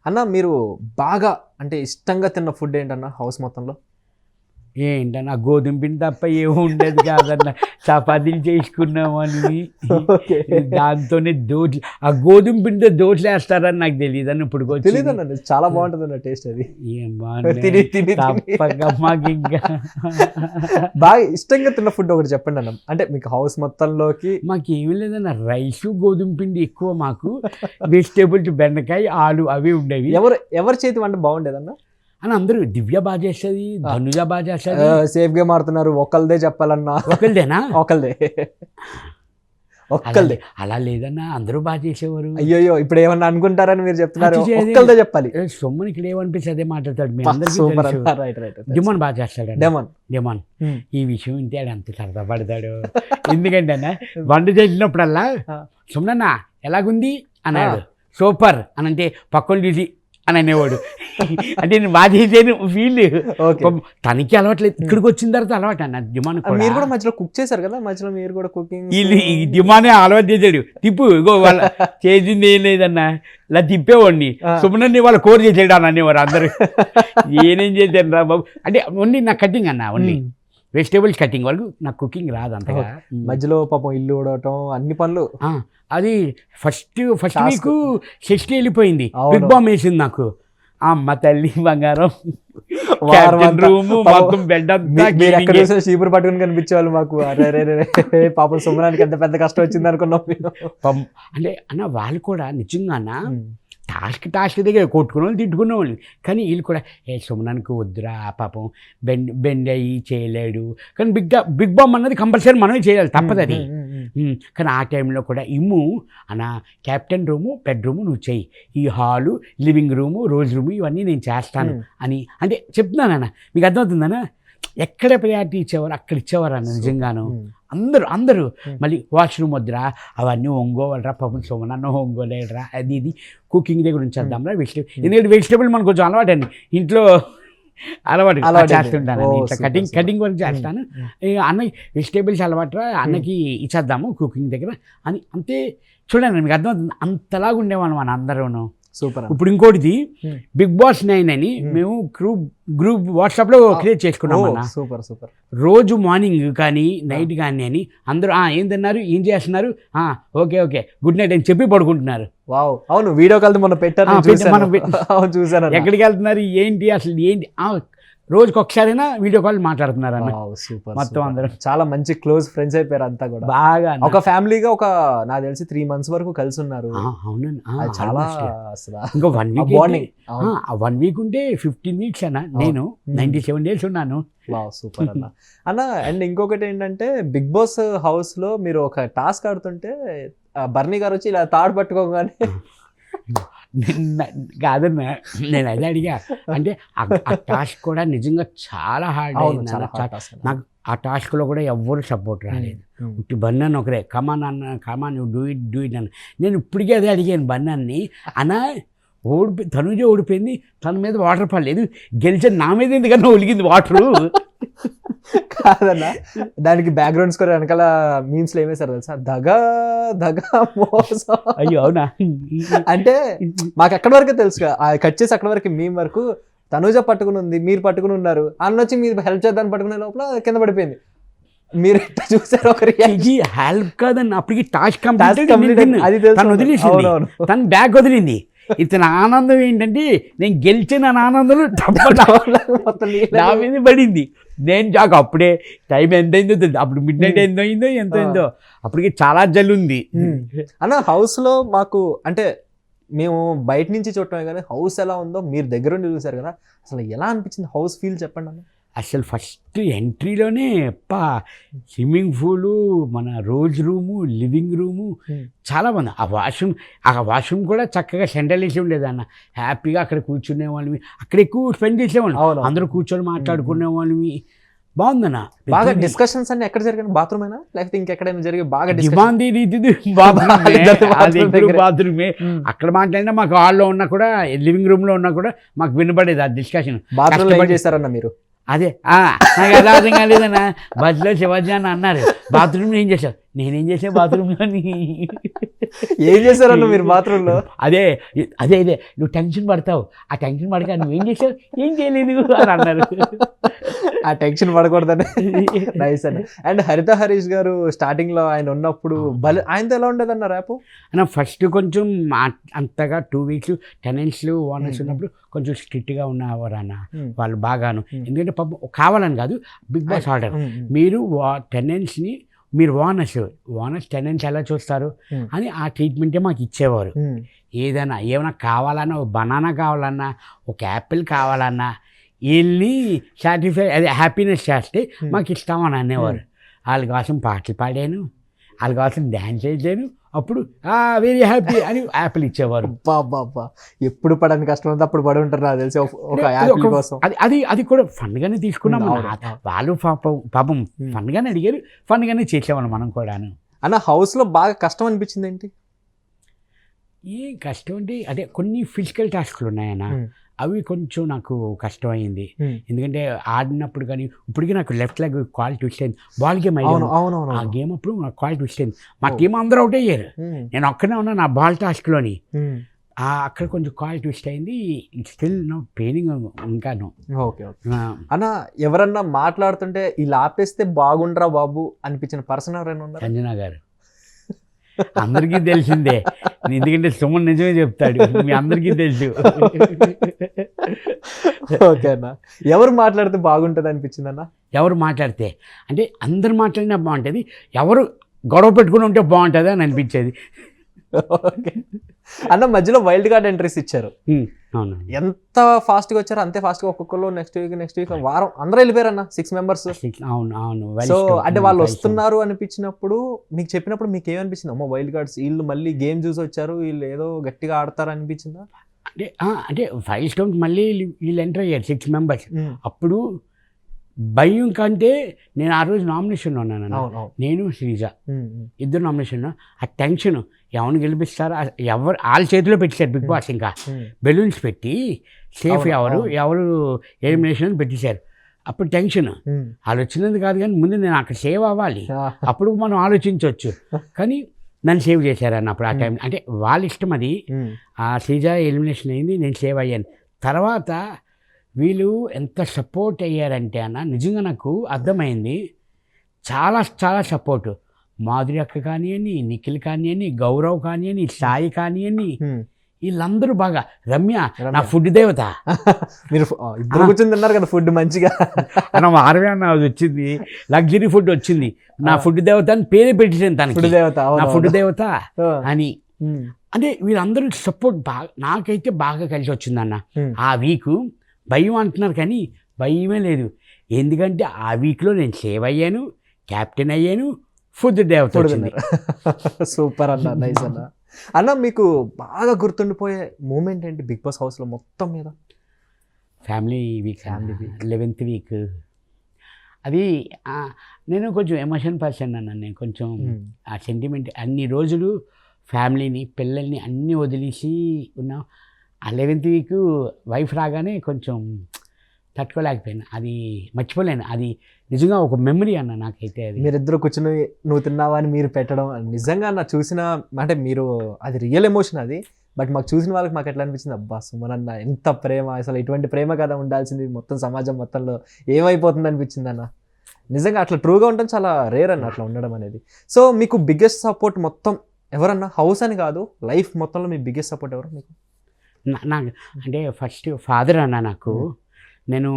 అన్న మీరు బాగా అంటే ఇష్టంగా తిన్న ఫుడ్ ఏంటన్నా హౌస్ మొత్తంలో? ఏంటన్నా గోధుమ పిండి తప్ప ఏమి ఉండేది కాదన్న. చపాతీలు చేసుకున్నామని ఓకే. దాంతోనే దోట్లు, ఆ గోధుమ పిండితో దోట్లు వేస్తారని నాకు తెలియదని ఇప్పుడు తెలీదన్న, చాలా బాగుంటుంది అన్న టేస్ట్ అది. ఏం తిని తిని తప్పక మాకు ఇంకా బాగా ఇష్టంగా తిన్న ఫుడ్ ఒకటి చెప్పండి అన్న. అంటే మీకు హౌస్ మొత్తంలోకి మాకేమీ లేదన్న, రైసు గోధుమ పిండి ఎక్కువ మాకు. వెజిటేబుల్స్ బెండకాయ ఆలు అవి ఉండేవి. ఎవరి చేతి వంట బాగుండేదన్న? అని అందరూ దివ్య బాగా చేస్తుంది, ధనుజ బాగా చేస్తుంది. సేఫ్ గా మారుతున్నారు, ఒకళ్ళదే చెప్పాలన్నా. ఒకరిదేనా? ఒకళ్ళదే. అలా లేదన్నా, అందరూ బాగా చేసేవారు. అయ్యో ఇప్పుడు ఏమన్నా అనుకుంటారని మీరు చెప్తున్నారు, ఒక్కళ్ళదే చెప్పాలి. సొమ్మని ఇక్కడ ఏమనిపిస్తే అదే మాట్లాడతాడు. మీ అందరికీ డిమాన్ బాగా చేస్తాడు. డిమాన్ ఈ విషయం వింటే ఆడు అంత సరదా పడతాడు. ఎందుకంటే అన్న వంట చేసినప్పుడల్లా సొమ్మనన్నా ఎలాగుంది అన్నాడు, సూపర్ అని అంటే పక్కన చూసి అని అనేవాడు. అంటే నేను బాగా చేసేది ఫీల్. తనకి అలవాట్లేదు, ఇక్కడికి వచ్చిన తర్వాత అలవాటు అన్న. డిమాన్ మీరు కూడా మధ్యలో కుక్ చేశారు కదా, మధ్యలో మీరు కూడా కుకింగ్. వీళ్ళు ఈ డిమానే అలవాటు చేశాడు. తిప్పు ఇగో వాళ్ళ చేసింది ఏం లేదన్నా, ఇలా తిప్పేవాడిని. సుమనన్ని వాళ్ళ కోర్ చేసాడు అని అనేవారు అందరూ. నేనేం చేశాను రా బాబు అంటే ఓన్లీ నా కటింగ్ అన్న, ఓన్లీ వెజిటేబుల్స్ కటింగ్ వరకు నాకు కుకింగ్ రాదు అంతగా. మధ్యలో పాపం ఇల్లు ఊడటం అన్ని పనులు. అది ఫస్ట్ వీక్ షష్టి వెళ్ళిపోయింది, బిగ్ బామ్ వేసింది నాకు. అమ్మ తల్లి బంగారం, రూము మొత్తం బెడ్ అంతా చీపురు పట్టుకుని కనిపించేవాళ్ళు మాకు. అరే పాపం సుమనానికి ఎంత పెద్ద కష్టం వచ్చింది అనుకున్నాం. అంటే అన్న వాళ్ళు కూడా నిజంగా అన్న టాస్క్ దగ్గర కొట్టుకునే వాళ్ళు తిట్టుకునే వాళ్ళు. కానీ వీళ్ళు కూడా సుమనానికి వద్దురా పాపం, బెండ్ అయ్యి చేయలేడు. కానీ బిగ్ బామ్ అన్నది కంపల్సరీ మనమే చేయాలి, తప్పదు అది. కానీ ఆ టైంలో కూడా ఇమ్ము అన్న క్యాప్టెన్ రూము బెడ్రూము నువ్వు చెయ్యి, ఈ hall living room rose room ఇవన్నీ నేను చేస్తాను అని అంటే చెప్తున్నానన్న. మీకు అర్థమవుతుందన్న, ఎక్కడ ప్రయారిటీ ఇచ్చేవారు అక్కడ ఇచ్చేవారు అన్న నిజంగాను. అందరూ మళ్ళీ వాష్రూమ్ వద్దురా, అవన్నీ ఒంగోవాలరా పాపం సోమనన్న ఒంగోలేడరా, అది ఇది కుకింగ్ దగ్గర ఉంచేద్దాంరా. ఎందుకంటే వెజిటేబుల్ మనకు కొంచెం అలవాటు అండి, ఇంట్లో అలవాటు చేస్తుంటాను. ఇట్లా కటింగ్ వర్క్ చేస్తాను. అన్న వెజిటేబుల్స్ అలవాటురా, అన్నకి ఇచ్చేద్దాము కుకింగ్ దగ్గర అని. అంతే చూడండి, మీకు అర్థమవుతుంది. అంతలాగా ఉండేవాళ్ళం మన అందరూను. సూపర్. ఇప్పుడు ఇంకోటిది బిగ్ బాస్ 9 అని మేము గ్రూప్ వాట్సాప్లో క్రియేట్ చేసుకున్నాం అన్న. Super super. రోజు మార్నింగ్ కానీ నైట్ కానీ అని అందరూ ఏం తిన్నారు ఏం చేస్తున్నారు, ఓకే గుడ్ నైట్ అని చెప్పి పడుకుంటున్నారు. వావ్, అవును వీడియో కాల్ మొన్న పెట్టారు, చూసాను. ఎక్కడికి వెళ్తున్నారు ఏంటి అసలు ఏంటి, రోజుకి ఒకసారైనా వీడియో కాల్ మాట్లాడుతున్నారు అన్న. మొత్తం అందరూ చాలా మంచి క్లోజ్ ఫ్రెండ్స్ అయిపోయారు అంతా కూడా. బాగా ఒక ఫ్యామిలీగా నాకు తెలిసి 3 months వరకు కలిసి ఉన్నారు. అవునండి. చాలా ఇంకా 1 week ఉంటే 15 weeks అన్న. నేను 97 days ఉన్నాను. సూపర్ అన్న. అండ్ ఇంకొకటి ఏంటంటే బిగ్ బాస్ హౌస్ లో మీరు ఒక టాస్క్ ఆడుతుంటే బర్నీ గారు వచ్చి ఇలా తాడు పట్టుకోగానే కాదన్నా, నేను అదే అడిగా. అంటే ఆ టాస్క్ కూడా నిజంగా చాలా హార్డ్ అయింది. నాకు ఆ టాస్క్లో కూడా ఎవ్వరు సపోర్ట్ రాలేదు. ఉట్టి బన్నాను ఒకరే, కమాన్ డూ ఇట్ అని. నేను ఇప్పటికే అదే అడిగాను బన్నాన్ని, అన్న తనుజ ఓడిపోయింది, తన మీద వాటర్ పడలేదు, గెలిచిన నా మీద ఎందుకన్నా ఒలిగింది వాటరు. కాదన్నా, దానికి బ్యాక్గ్రౌండ్ స్కోర్ వెనకాల మీమ్స్ లో ఏమేసారు తెలుసా, దగా మోసం. అయ్యో అవునా? అంటే మాకు ఎక్కడి వరకే తెలుసు, కట్ చేసి అక్కడి వరకు మీమ్ వరకు తనుజ పట్టుకుని ఉంది, మీరు పట్టుకుని ఉన్నారు, అన్నొచ్చి మీరు హెల్ప్ చేద్దాన్ని పట్టుకునే లోపల కింద పడిపోయింది. మీరు చూసారు ఒకరికి హెల్ప్ కాదన్న, అప్పటికి టాస్క్ వదిలేసింది, తన బ్యాగ్ వదిలింది. ఇతని ఆనందం ఏంటంటే నేను గెలిచిన ఆనందంలో నా మీద పడింది. నేను జాక్ అప్పుడే టైం ఎంత అయిందో తెలియదు, అప్పుడు మిడ్ నైట్ ఎంత అయిందో అప్పటికి చాలా జల్లు ఉంది అన్న. హౌస్ లో మాకు అంటే మేము బయట నుంచి చూడటమే కానీ హౌస్ ఎలా ఉందో మీరు దగ్గర ఉండి చూసారు కదా, అసలు ఎలా అనిపించింది హౌస్ ఫీల్ చెప్పండి అన్న. అసలు ఫస్ట్ ఎంట్రీలోనే స్విమ్మింగ్ పూలు, మన రోజ్ రూము, లివింగ్ రూము, చాలా బాగుంది. ఆ వాష్రూమ్ కూడా చక్కగా సెంట్రల్ వేసి ఉండేది అన్న. హ్యాపీగా అక్కడ కూర్చునే వాళ్ళవి, అక్కడ ఎక్కువ స్పెండ్ చేసేవాళ్ళం, అందరూ కూర్చొని మాట్లాడుకునే వాళ్ళవి. బాగుందన్న. బాగా డిస్కషన్స్ అన్ని ఎక్కడ జరిగాయి, బాత్రూమ్ అయినా లేకపోతే ఇంకెక్కడైనా జరిగి బాగా బాత్రూమే. అక్కడ మాట్లాడినా మాకు హాల్లో ఉన్నా కూడా లివింగ్ రూమ్ లో ఉన్నా కూడా మాకు వినపడేది ఆ డిస్కషన్. బాత్రూమ్ చేశారన్న మీరు? అదే నాకు ఎలా అర్థం కాలేదన్నా. బస్సులో శివాజీ అని అన్నారు, బాత్రూమ్ ఏం చేశారు, నేనేం చేసా బాత్రూంలోని ఏం చేశారన్న మీరు బాత్రూంలో? అదే అదే అదే నువ్వు టెన్షన్ పడతావు, ఆ టెన్షన్ పడక నువ్వు ఏం చేసావు, ఏం చేయలేదు అని అన్నారు. ఆ టెన్షన్ పడకూడదని. నైస్ అండి. అండ్ హరిత హరీష్ గారు స్టార్టింగ్ లో ఆయన ఉన్నప్పుడు ఆయనతో ఎలా ఉండేదన్న ర్యాప్? అన్న ఫస్ట్ కొంచెం అంతగా 2 వీక్స్ టెనెంట్స్లు ఓనర్స్ ఉన్నప్పుడు కొంచెం స్ట్రిక్ట్గా ఉన్నవారు అన్న వాళ్ళు బాగాను. ఎందుకంటే పాపం కావాలని కాదు, బిగ్ బాస్ ఆర్డర్, మీరు టెనెంట్స్ని మీరు ఓనర్స్ టెనెంట్స్ ఎలా చూస్తారు అని ఆ ట్రీట్మెంటే మాకు ఇచ్చేవారు. ఏమైనా కావాలన్నా, ఒక బనానా కావాలన్నా, ఒక యాపిల్ కావాలన్నా వీళ్ళని సాటిస్ఫై అదే హ్యాపీనెస్ చేస్తే మాకు ఇస్తామని అనేవారు. వాళ్ళ కోసం పాటలు పాడాను, వాళ్ళ కోసం డ్యాన్స్ చేశాను, అప్పుడు వెరీ హ్యాపీ అని యాపిల్ ఇచ్చేవారు. బాబా ఎప్పుడు పడని కష్టం అంతా అప్పుడు పడి ఉంటారు నాకు తెలిసి ఒక యాపిల్ కోసం. అది కూడా ఫన్గానే తీసుకున్నాం. వాళ్ళు పాపం ఫన్గానే అడిగారు, ఫన్గానే చేసేవాళ్ళం మనం కూడాను. అన్న హౌస్ లో బాగా కష్టం అనిపించింది ఏంటి? ఏం కష్టం అంటే అదే కొన్ని ఫిజికల్ టాస్క్లు ఉన్నాయన్న, అవి కొంచెం నాకు కష్టమైంది. ఎందుకంటే ఆడినప్పుడు కానీ ఇప్పటికీ నాకు లెఫ్ట్ లెగ్ కాల్ ట్విస్ట్ అయింది. బాల్ గేమ్ అయ్యాను, ఆ గేమ్ అప్పుడు నాకు కాల్ ట్విస్ట్ అయింది. మా టీం అందరూ అవుట్ అయ్యారు, నేను ఒక్కనే ఉన్నా నా బాల్ టాస్క్లోని. అక్కడ కొంచెం కాల్ ట్విస్ట్ అయింది, స్టిల్ నో పెయినింగ్ ఇంకాను. ఓకే అన్న, ఎవరన్నా మాట్లాడుతుంటే ఇలా ఆపేస్తే బాగుండ్రా బాబు అనిపించిన పర్సన్ ఎవరైనా ఉన్నారు? సంజనా గారు అందరికీ తెలిసిందే, ఎందుకంటే సుమన్ నిజమే చెప్తాడు, మీ అందరికీ తెలుసు. ఓకే అన్న, ఎవరు మాట్లాడితే బాగుంటుంది అనిపించింది అన్న? ఎవరు మాట్లాడితే అంటే అందరు మాట్లాడినా బాగుంటుంది, ఎవరు గొడవ పెట్టుకుని ఉంటే బాగుంటుంది అని అనిపించేది. ఓకే అన్న, మధ్యలో వైల్డ్ కార్డ్ ఎంట్రీస్ ఇచ్చారు. అవును, ఎంత ఫాస్ట్గా వచ్చారో అంతే ఫాస్ట్గా ఒక్కొక్కరు నెక్స్ట్ వీక్ వారం అందరూ వెళ్ళిపోయారు అన్న, 6 మెంబర్స్. అవును అవును. సో అంటే వాళ్ళు వస్తున్నారు అనిపించినప్పుడు మీకు చెప్పినప్పుడు మీకు ఏమనిపించింది? అమ్మో వైల్డ్ కార్డ్స్ వీళ్ళు మళ్ళీ గేమ్ చూసి వచ్చారు, వీళ్ళు ఏదో గట్టిగా ఆడతారు అనిపించిందా? అంటే 5 స్టోన్స్ మళ్ళీ వీళ్ళు ఎంటర్ అయ్యారు 6 మెంబర్స్. అప్పుడు భయం కంటే నేను ఆ రోజు నామినేషన్లో ఉన్నాను, నేను శ్రీజ ఇద్దరు నామినేషన్. ఆ టెన్షన్ ఎవరిని గెలిపిస్తారా, ఎవరు వాళ్ళ చేతిలో పెట్టేశారు బిగ్ బాస్. ఇంకా బెలూన్స్ పెట్టి సేఫ్ ఎవరు ఎలిమినేషన్ పెట్టేశారు. అప్పుడు టెన్షన్, వాళ్ళు వచ్చినది కాదు కానీ ముందు నేను అక్కడ సేవ్ అవ్వాలి, అప్పుడు మనం ఆలోచించవచ్చు. కానీ నన్ను సేవ్ చేశారన్న అప్పుడు ఆ టైం. అంటే వాళ్ళ ఇష్టం అది. ఆ శ్రీజ ఎలిమినేషన్ అయింది, నేను సేవ్ అయ్యాను. తర్వాత వీళ్ళు ఎంత సపోర్ట్ అయ్యారంటే అన్న, నిజంగా నాకు అర్థమైంది, చాలా చాలా సపోర్టు. మాధురి అక్క కానివ్వండి, నిఖిల్ కానివ్వండి, గౌరవ్ కానివ్వండి, సాయి కానివ్వండి, వీళ్ళందరూ బాగా. రమ్య నా ఫుడ్ దేవత. మీరు ఇద్దరు కూర్చొని తిన్నారు కదా ఫుడ్ మంచిగా. అన్న వారమే అన్న, అది వచ్చింది లగ్జరీ ఫుడ్ వచ్చింది, నా ఫుడ్ దేవత అని పేరే పెట్టేసాను తనకి, నా ఫుడ్ దేవత అని. అంటే వీళ్ళందరూ సపోర్ట్ బాగా నాకైతే బాగా కలిసి వచ్చిందన్న. ఆ వీకు భయం అంటున్నారు కానీ భయమే లేదు, ఎందుకంటే ఆ వీక్లో నేను సేవ్ అయ్యాను, క్యాప్టెన్ అయ్యాను, ఫుడ్ దేవత. సూపర్ అన్న, నైస్ అన్న. అన్న మీకు బాగా గుర్తుండిపోయే మూమెంట్ ఏంటి బిగ్ బాస్ హౌస్లో మొత్తం మీద? Family week 11th week. అది నేను కొంచెం ఎమోషన్ పర్సన్ అన్న, నేను కొంచెం ఆ సెంటిమెంట్. అన్ని రోజులు ఫ్యామిలీని పిల్లల్ని అన్నీ వదిలేసి ఉన్నాం. 11th వీక్ వైఫ్ రాగానే కొంచెం తట్టుకోలేకపోయాను, అది మర్చిపోలేను. అది నిజంగా ఒక మెమరీ అన్న నాకైతే. అది మీరిద్దరు కూర్చొని నువ్వు తిన్నావా అని మీరు పెట్టడం నిజంగా నా చూసిన, అంటే మీరు అది రియల్ ఎమోషన్ అది. బట్ మాకు చూసిన వాళ్ళకి మాకు ఎట్లా అనిపించింది, అబ్బా సుమన్ అన్న ఎంత ప్రేమ, అసలు ఇటువంటి ప్రేమ కదా ఉండాల్సింది, మొత్తం సమాజం మొత్తంలో ఏమైపోతుంది అనిపించింది అన్న. నిజంగా అట్లా ట్రూగా ఉండడం చాలా రేర్ అన్న, అట్లా ఉండడం అనేది. సో మీకు బిగ్గెస్ట్ సపోర్ట్ మొత్తం ఎవరన్నా, హౌస్ అని కాదు లైఫ్ మొత్తంలో మీ బిగ్గెస్ట్ సపోర్ట్ ఎవరు మీకు? నాకు అంటే ఫస్ట్ ఫాదర్ అన్న. నాకు నేను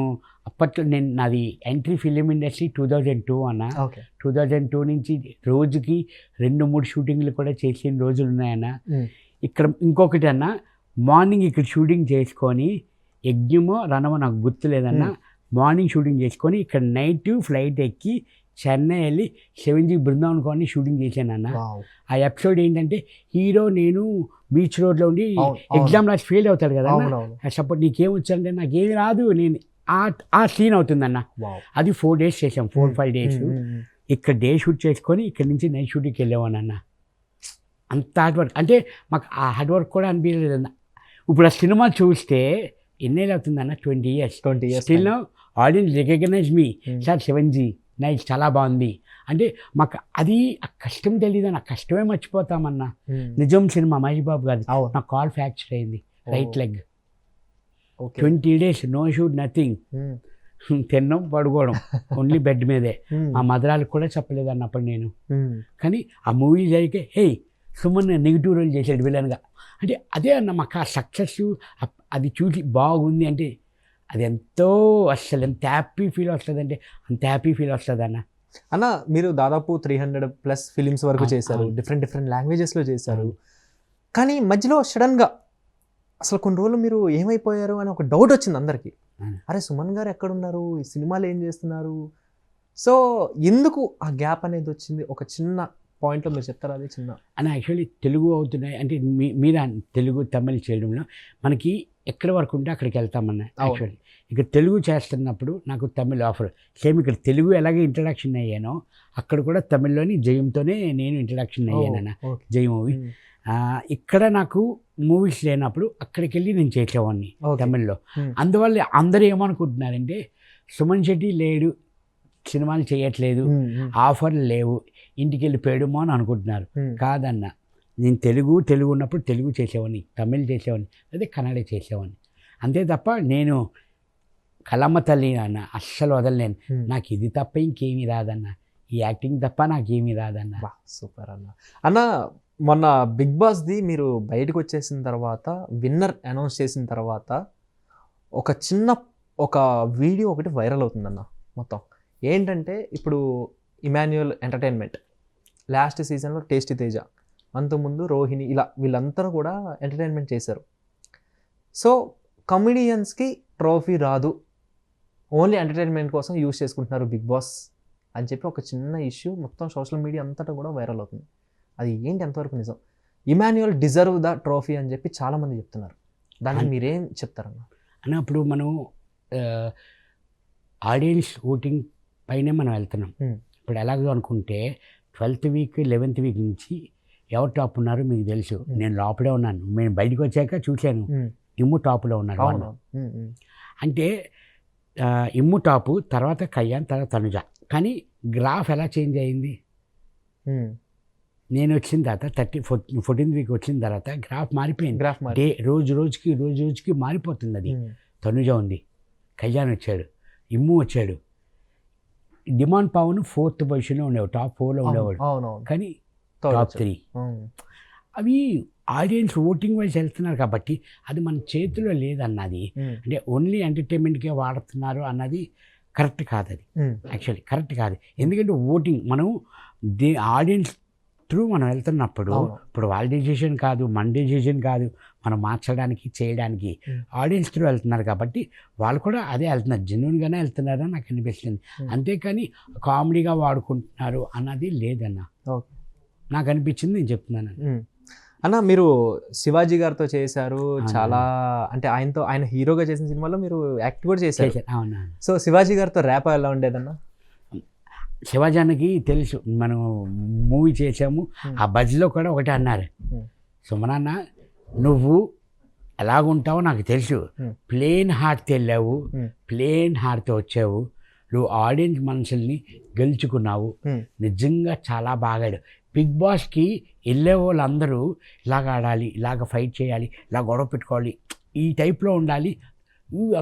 అప్పట్లో నాది ఎంట్రీ ఫిలిం ఇండస్ట్రీ 2002 అన్న. 2002 నుంచి రోజుకి 2-3 షూటింగ్లు కూడా చేసిన రోజులు ఉన్నాయన్న. ఇక్కడ ఇంకొకటి అన్న, మార్నింగ్ ఇక్కడ షూటింగ్ చేసుకొని, యజ్ఞమో రణమో నాకు గుర్తులేదన్న, మార్నింగ్ షూటింగ్ చేసుకొని ఇక్కడ నైట్ ఫ్లైట్ ఎక్కి చెన్నై వెళ్ళి 7G బృందావన్ కాలనీ షూటింగ్ చేశానన్న. ఆ ఎపిసోడ్ ఏంటంటే హీరో నేను బీచ్ రోడ్లో ఉండి ఎగ్జామ్ రాసి ఫెయిల్ అవుతాడు కదా, సపోర్ట్ నీకేం వచ్చారంటే నాకేమి రాదు, నేను ఆ సీన్ అవుతుందన్న. అది 4 days చేసాం, 4-5 days. ఇక్కడ డే షూట్ చేసుకొని ఇక్కడ నుంచి నైట్ షూటింగ్కి వెళ్ళేవాను అన్న. అంత హార్డ్ వర్క్, అంటే మాకు ఆ హార్డ్ వర్క్ కూడా అనిపించలేదన్న. ఇప్పుడు ఆ సినిమా చూస్తే ఎన్నేళ్ళు అవుతుందన్న, 20 years. Still now audience recognise me, sir 7G nice చాలా బాగుంది అంటే మాకు అది ఆ కష్టం తెలియదు ఆ కష్టమే మర్చిపోతామన్నా. నిజం సినిమా మహేష్ బాబు గారి నాకు కాల్ ఫ్రాక్చర్ అయింది right leg. 20 days no shoot nothing, తినడం పడుకోవడం ఓన్లీ బెడ్ మీదే. మా మదరాలకు కూడా చెప్పలేదు అన్నప్పుడు నేను. కానీ ఆ మూవీ జరిగే హే సుమన్ నెగిటివ్ రోల్ చేశాడు విలన్గా అంటే అదే అన్న మాకు ఆ సక్సెస్ అది చూసి బాగుంది అంటే అది ఎంతో అసలు ఎంత హ్యాపీ ఫీల్ వస్తుంది అంటే అంత హ్యాపీ ఫీల్ వస్తుంది అన్న. మీరు దాదాపు 300+ ఫిలిమ్స్ వరకు చేశారు, డిఫరెంట్ లాంగ్వేజెస్లో చేశారు. కానీ మధ్యలో సడన్గా అసలు కొన్ని రోజులు మీరు ఏమైపోయారు అని ఒక డౌట్ వచ్చింది అందరికీ. అరే సుమన్ గారు ఎక్కడున్నారు, ఈ సినిమాలు ఏం చేస్తున్నారు? సో ఎందుకు ఆ గ్యాప్ అనేది వచ్చింది? ఒక చిన్న పాయింట్లో మీరు చెప్తారా? అది చిన్న అని యాక్చువల్లీ తెలుగు అవుతున్నాయి అంటే మీరు తెలుగు తమిళ్ చేయడంలో మనకి ఎక్కడి వరకు ఉంటే అక్కడికి వెళ్తామన్నా. యాక్చువల్లీ ఇక్కడ తెలుగు చేస్తున్నప్పుడు నాకు తమిళ్ ఆఫర్ సేమ్. ఇక్కడ తెలుగు ఎలాగే ఇంట్రడక్షన్ అయ్యానో అక్కడ కూడా తమిళ్లోని జయంతోనే నేను ఇంట్రడక్షన్ అయ్యానన్న జయం మూవీ. ఇక్కడ నాకు మూవీస్ లేనప్పుడు అక్కడికి వెళ్ళి నేను చేసేవాడిని తమిళ్లో. అందువల్ల అందరూ ఏమనుకుంటున్నారంటే సుమన్ శెట్టి లేడు, సినిమాలు చేయట్లేదు, ఆఫర్లు లేవు, ఇంటికి వెళ్ళిపోయాడుమో అని అనుకుంటున్నారు. కాదన్న, నేను తెలుగు ఉన్నప్పుడు తెలుగు చేసేవాడిని, తమిళ్ చేసేవాడిని, అదే కన్నడ చేసేవాడిని. అంతే తప్ప నేను కలమ్మ తల్లి అన్న అస్సలు వదలలేను. నాకు ఇది తప్ప ఇంకేమీ రాదన్న, ఈ యాక్టింగ్ తప్ప నాకేమీ రాదన్న. సూపర్ అన్న. అన్న మొన్న బిగ్ బాస్ది మీరు బయటకు వచ్చేసిన తర్వాత విన్నర్ అనౌన్స్ చేసిన తర్వాత ఒక వీడియో ఒకటి వైరల్ అవుతుందన్న మొత్తం. ఏంటంటే ఇప్పుడు ఇమాన్యుయల్ ఎంటర్టైన్మెంట్ లాస్ట్ సీజన్లో టేస్టీ తేజ, అంతకుముందు రోహిణి, ఇలా వీళ్ళందరూ కూడా ఎంటర్టైన్మెంట్ చేశారు. సో కమెడియన్స్కి ట్రోఫీ రాదు, ఓన్లీ ఎంటర్టైన్మెంట్ కోసం యూజ్ చేసుకుంటున్నారు బిగ్ బాస్ అని చెప్పి ఒక చిన్న ఇష్యూ మొత్తం సోషల్ మీడియా అంతటా కూడా వైరల్ అవుతుంది. అది ఏంటి, ఎంతవరకు నిజం? ఇమాన్యుయల్ డిజర్వ్ ద ట్రోఫీ అని చెప్పి చాలామంది చెప్తున్నారు. దానికి మీరేం చెప్తారన్న? అప్పుడు మనం ఆడియన్స్ ఓటింగ్ పైనే మనం వెళ్తున్నాం. ఇప్పుడు ఎలాగో అనుకుంటే 12th వీక్ 11th వీక్ నుంచి ఎవరు టాప్ ఉన్నారో మీకు తెలుసు. నేను లోపలే ఉన్నాను, నేను బయటకు వచ్చాక చూశాను ఇమ్ము టాప్లో ఉన్నాడు. అంటే ఇమ్ము టాపు, తర్వాత కళ్యాణ్, తర్వాత తనుజ. కానీ గ్రాఫ్ ఎలా చేంజ్ అయింది? నేను వచ్చిన తర్వాత 14th వీక్ వచ్చిన తర్వాత గ్రాఫ్ మారిపోయింది. డే రోజు రోజుకి మారిపోతుంది. అది తనుజ ఉంది, కళ్యాణ్ వచ్చాడు, ఇమ్ము వచ్చాడు. డిమాండ్ పవన్ 4th పొజిషన్లో ఉండేవాడు, టాప్ 4లో ఉండేవాడు. కానీ టాప్ 3 అవి ఆడియన్స్ ఓటింగ్ వైజ్ వెళ్తున్నారు కాబట్టి అది మన చేతిలో లేదన్నది. అంటే ఓన్లీ ఎంటర్టైన్మెంట్కే వాడుతున్నారు అన్నది కరెక్ట్ కాదు. అది యాక్చువల్లీ కరెక్ట్ కాదు. ఎందుకంటే ఓటింగ్ మనం ఆడియన్స్ త్రూ మనం వెళ్తున్నప్పుడు ఇప్పుడు వాళ్ళ డెసిషన్ కాదు, మన డెసిషన్ కాదు, మనం మార్చడానికి చేయడానికి ఆడియన్స్ త్రూ వెళ్తున్నారు కాబట్టి వాళ్ళు కూడా అదే వెళ్తున్నారు, జెన్యున్గానే వెళ్తున్నారని నాకు అనిపిస్తుంది. అంతేకాని కామెడీగా వాడుకుంటున్నారు అన్నది లేదన్న నాకు అనిపించింది, నేను చెప్తున్నాను. అన్న మీరు శివాజీ గారితో చేశారు చాలా, అంటే ఆయన హీరోగా చేసిన సినిమాలో మీరు యాక్ట్ కూడా చేశారు. అవునా? సో శివాజీ గారితో ర్యాప్ ఎలా ఉండేదన్న? శివాజానికి తెలుసు, మనం మూవీ చేసాము, ఆ బజ్లో కూడా ఒకటే అన్నారు, సుమనన్న నువ్వు ఎలాగుంటావో నాకు తెలుసు, ప్లేన్ హార్ట్తో వెళ్ళావు, ప్లేన్ హార్ట్తో వచ్చావు, నువ్వు ఆడియన్స్ మనసుల్ని గెలుచుకున్నావు, నిజంగా చాలా బాగాడు. బిగ్ బాస్కి వెళ్ళే వాళ్ళందరూ ఇలాగ ఆడాలి, ఇలాగ ఫైట్ చేయాలి, ఇలా గొడవ పెట్టుకోవాలి, ఈ టైప్లో ఉండాలి.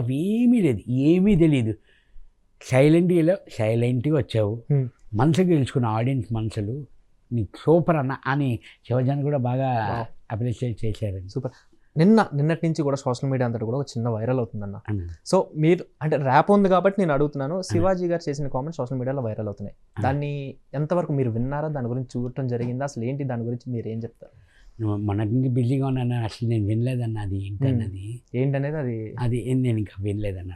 అవి ఏమీ లేదు, ఏమీ తెలియదు. సైలెంట్గా వచ్చావు, మనసు గెలుచుకున్న ఆడియన్స్ మనసులు, నీకు సూపర్ అన్న అని శివజాన్ కూడా బాగా అప్రిషియేట్ చేశారు. సూపర్. నిన్నటి నుంచి కూడా సోషల్ మీడియా అంతటా కూడా ఒక చిన్న వైరల్ అవుతుందన్న. సో మీరు అంటే ర్యాప్ ఉంది కాబట్టి నేను అడుగుతున్నాను, శివాజీ గారు చేసిన కామెంట్స్ సోషల్ మీడియాలో వైరల్ అవుతున్నాయి, దాన్ని ఎంతవరకు మీరు విన్నారా, దాని గురించి చూడటం జరిగిందా, అసలు ఏంటి దాని గురించి మీరు ఏం చెప్తారు? మనకి బిజీగా ఉన్నాను, అసలు నేను వినలేదన్న. అది ఏంటన్నది ఏంటనేది అది నేను ఇంకా వినలేదన్న.